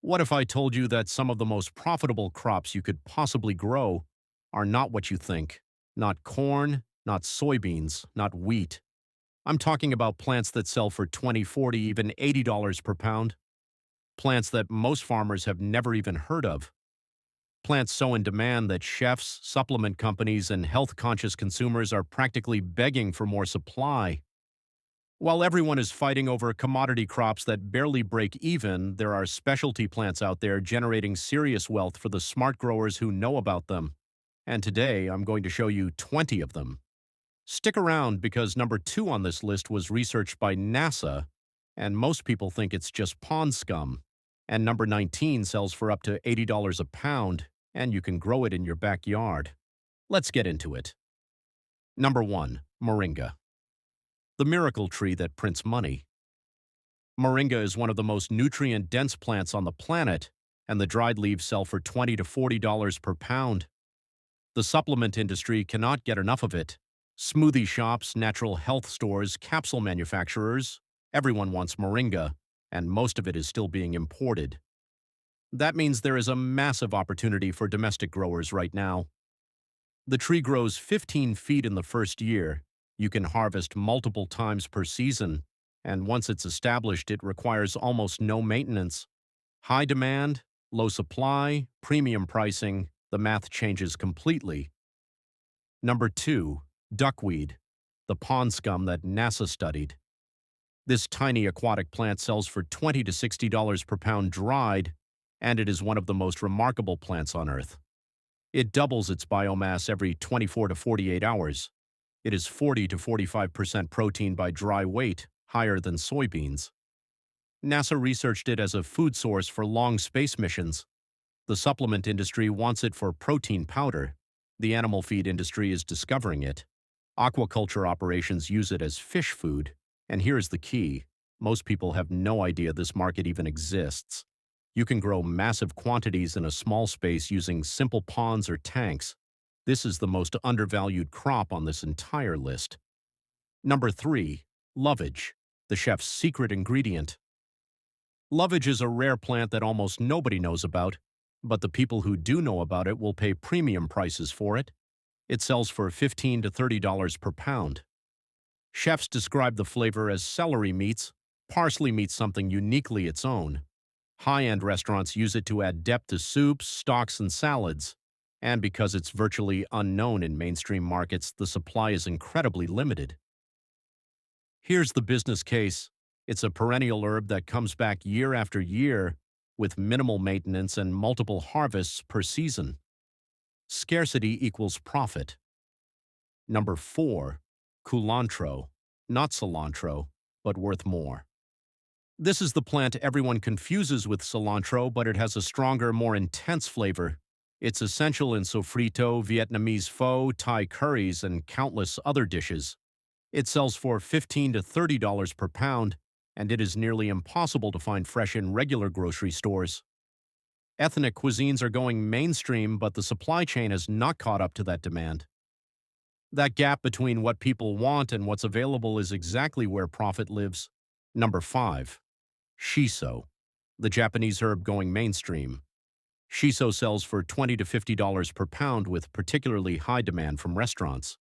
What if I told you that some of the most profitable crops you could possibly grow are not what you think? Not corn, not soybeans, not wheat. I'm talking about plants that sell for 20, 40, even $80 per pound. Plants that most farmers have never even heard of. Plants so in demand that chefs, supplement companies, and health-conscious consumers are practically begging for more supply. While everyone is fighting over commodity crops that barely break even, there are specialty plants out there generating serious wealth for the smart growers who know about them. And today, I'm going to show you 20 of them. Stick around because number 2 on this list was researched by NASA, and most people think it's just pond scum. And number 19 sells for up to $80 a pound, and you can grow it in your backyard. Let's get into it. Number 1. Moringa. The miracle tree that prints money. Moringa is one of the most nutrient-dense plants on the planet, and the dried leaves sell for $20 to $40 per pound. The supplement industry cannot get enough of it. Smoothie shops, natural health stores, capsule manufacturers, everyone wants moringa, and most of it is still being imported. That means there is a massive opportunity for domestic growers right now. The tree grows 15 feet in the first year. You can harvest multiple times per season, and once it's established, it requires almost no maintenance. High demand, low supply, premium pricing, the math changes completely. Number 2. Duckweed, the pond scum that NASA studied. This tiny aquatic plant sells for $20 to $60 per pound dried, and it is one of the most remarkable plants on Earth. It doubles its biomass every 24 to 48 hours. It is 40 to 45% protein by dry weight, higher than soybeans. NASA researched it as a food source for long space missions. The supplement industry wants it for protein powder. The animal feed industry is discovering it. Aquaculture operations use it as fish food. And here's the key. Most people have no idea this market even exists. You can grow massive quantities in a small space using simple ponds or tanks. This is the most undervalued crop on this entire list. Number 3. Lovage, the chef's secret ingredient. Lovage is a rare plant that almost nobody knows about, but the people who do know about it will pay premium prices for it. It sells for $15 to $30 per pound. Chefs describe the flavor as celery meats. Parsley meets something uniquely its own. High-end restaurants use it to add depth to soups, stocks, and salads. And because it's virtually unknown in mainstream markets, the supply is incredibly limited. Here's the business case. It's a perennial herb that comes back year after year with minimal maintenance and multiple harvests per season. Scarcity equals profit. Number 4. Culantro. Not cilantro, but worth more. This is the plant everyone confuses with cilantro, but it has a stronger, more intense flavor. It's essential in sofrito, Vietnamese pho, Thai curries, and countless other dishes. It sells for $15 to $30 per pound, and it is nearly impossible to find fresh in regular grocery stores. Ethnic cuisines are going mainstream, but the supply chain has not caught up to that demand. That gap between what people want and what's available is exactly where profit lives. Number 5. Shiso, the Japanese herb going mainstream. Shiso sells for $20 to $50 per pound with particularly high demand from restaurants.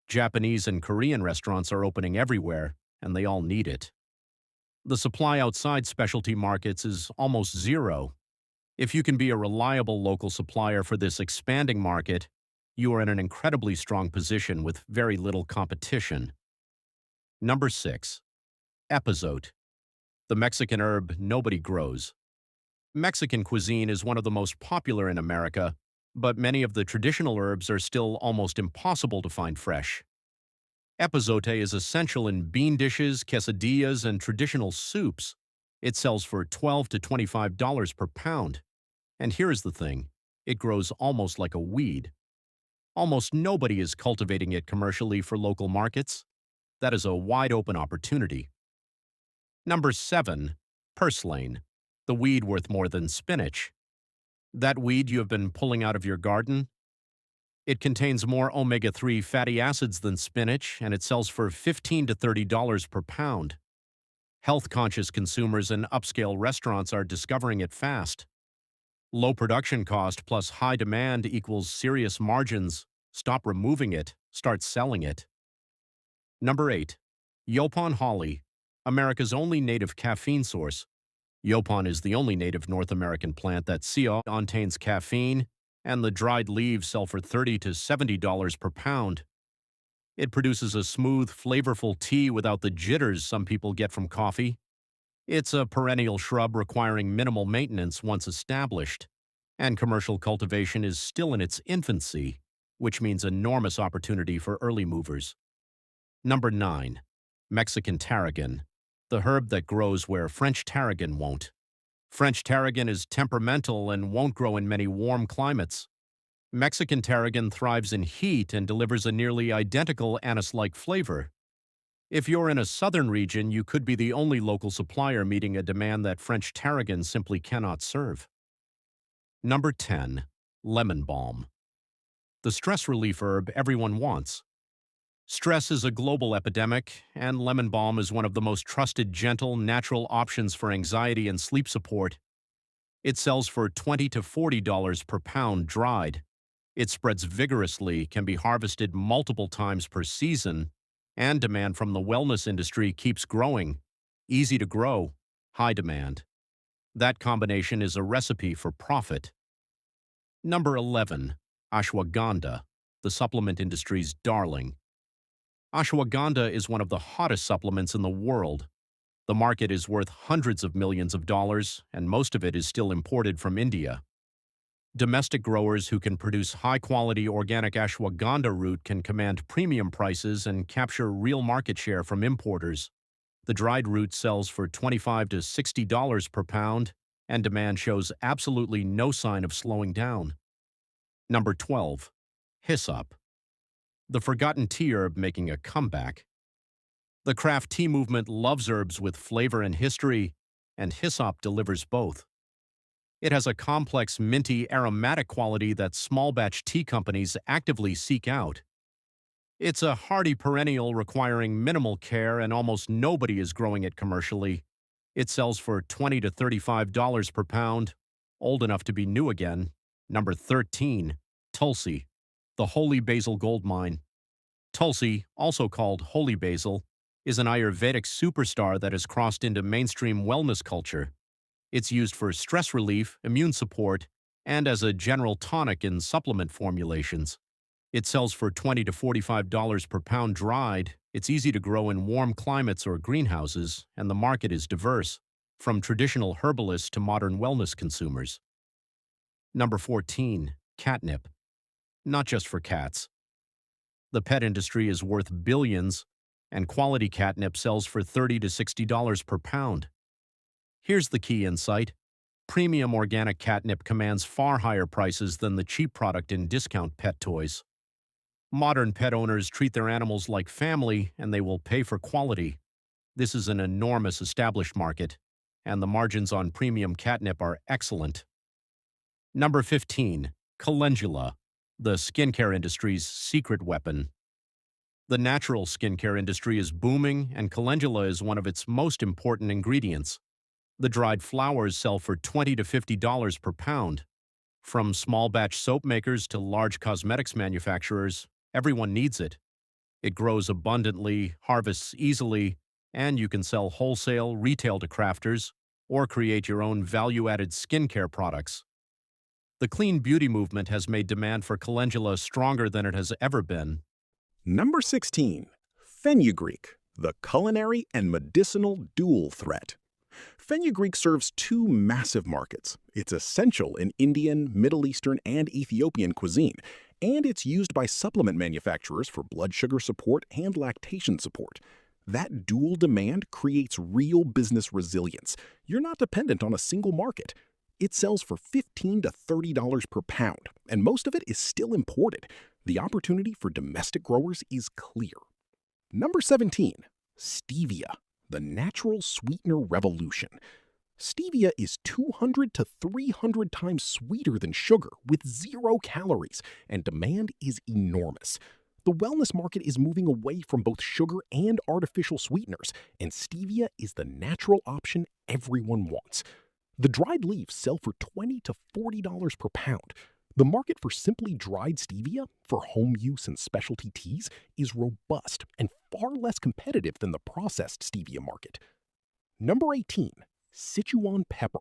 Japanese and Korean restaurants are opening everywhere, and they all need it. The supply outside specialty markets is almost zero. If you can be a reliable local supplier for this expanding market, you are in an incredibly strong position with very little competition. Number 6. Epazote, the Mexican herb nobody grows. Mexican cuisine is one of the most popular in America, but many of the traditional herbs are still almost impossible to find fresh. Epazote is essential in bean dishes, quesadillas, and traditional soups. It sells for $12 to $25 per pound. And here's the thing, it grows almost like a weed. Almost nobody is cultivating it commercially for local markets. That is a wide-open opportunity. Number 7. Purslane, the weed worth more than spinach. That weed you have been pulling out of your garden? It contains more omega-3 fatty acids than spinach, and it sells for $15 to $30 per pound. Health-conscious consumers and upscale restaurants are discovering it fast. Low production cost plus high demand equals serious margins. Stop removing it, start selling it. Number 8. Yopon Holly, America's only native caffeine source. Yopon is the only native North American plant that contains caffeine, and the dried leaves sell for $30 to $70 per pound. It produces a smooth, flavorful tea without the jitters some people get from coffee. It's a perennial shrub requiring minimal maintenance once established, and commercial cultivation is still in its infancy, which means enormous opportunity for early movers. Number 9. Mexican tarragon, the herb that grows where French tarragon won't. French tarragon is temperamental and won't grow in many warm climates. Mexican tarragon thrives in heat and delivers a nearly identical anise-like flavor. If you're in a southern region, you could be the only local supplier meeting a demand that French tarragon simply cannot serve. Number 10. Lemon balm, the stress relief herb everyone wants. Stress is a global epidemic, and lemon balm is one of the most trusted, gentle, natural options for anxiety and sleep support. It sells for $20 to $40 per pound dried. It spreads vigorously, can be harvested multiple times per season, and demand from the wellness industry keeps growing. Easy to grow, high demand. That combination is a recipe for profit. Number 11. Ashwagandha, the supplement industry's darling. Ashwagandha is one of the hottest supplements in the world. The market is worth hundreds of millions of dollars, and most of it is still imported from India. Domestic growers who can produce high-quality organic ashwagandha root can command premium prices and capture real market share from importers. The dried root sells for $25 to $60 per pound, and demand shows absolutely no sign of slowing down. Number 12. Hyssop, the forgotten tea herb making a comeback. The craft tea movement loves herbs with flavor and history, and hyssop delivers both. It has a complex, minty, aromatic quality that small-batch tea companies actively seek out. It's a hardy perennial requiring minimal care, and almost nobody is growing it commercially. It sells for $20 to $35 per pound, old enough to be new again. Number 13. Tulsi, the holy basil goldmine. Tulsi, also called holy basil, is an Ayurvedic superstar that has crossed into mainstream wellness culture. It's used for stress relief, immune support, and as a general tonic in supplement formulations. It sells for $20 to $45 per pound dried. It's easy to grow in warm climates or greenhouses, and the market is diverse, from traditional herbalists to modern wellness consumers. Number 14. Catnip, not just for cats. The pet industry is worth billions, and quality catnip sells for $30 to $60 per pound. Here's the key insight. Premium organic catnip commands far higher prices than the cheap product in discount pet toys. Modern pet owners treat their animals like family, and they will pay for quality. This is an enormous established market, and the margins on premium catnip are excellent. Number 15. Calendula, the skincare industry's secret weapon. The natural skincare industry is booming, and calendula is one of its most important ingredients. The dried flowers sell for $20 to $50 per pound. From small-batch soap makers to large cosmetics manufacturers, everyone needs it. It grows abundantly, harvests easily, and you can sell wholesale, retail to crafters, or create your own value-added skincare products. The clean beauty movement has made demand for calendula stronger than it has ever been. Number 16. Fenugreek, the culinary and medicinal dual threat. Fenugreek serves two massive markets. It's essential in Indian, Middle Eastern, and Ethiopian cuisine, and it's used by supplement manufacturers for blood sugar support and lactation support. That dual demand creates real business resilience. You're not dependent on a single market. It sells for $15 to $30 per pound, and most of it is still imported. The opportunity for domestic growers is clear. Number 17. Stevia, the natural sweetener revolution. Stevia is 200 to 300 times sweeter than sugar with 0 calories, and demand is enormous. The wellness market is moving away from both sugar and artificial sweeteners, and stevia is the natural option everyone wants. The dried leaves sell for $20 to $40 per pound. The market for simply dried stevia for home use and specialty teas is robust and far less competitive than the processed stevia market. Number 18, Sichuan pepper.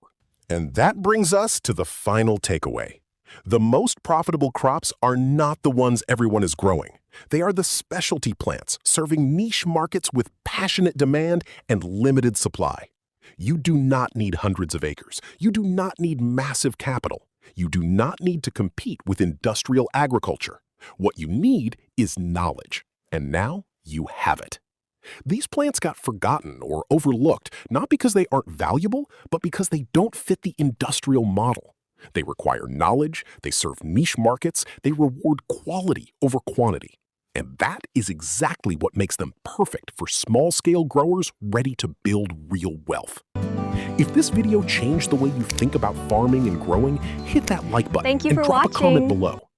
And that brings us to the final takeaway. The most profitable crops are not the ones everyone is growing. They are the specialty plants serving niche markets with passionate demand and limited supply. You do not need hundreds of acres. You do not need massive capital. You do not need to compete with industrial agriculture. What you need is knowledge, and now you have it. These plants got forgotten or overlooked, not because they aren't valuable, but because they don't fit the industrial model. They require knowledge, they serve niche markets, they reward quality over quantity. And that is exactly what makes them perfect for small-scale growers ready to build real wealth. If this video changed the way you think about farming and growing, hit that like button Thank you and for drop a comment watching. below.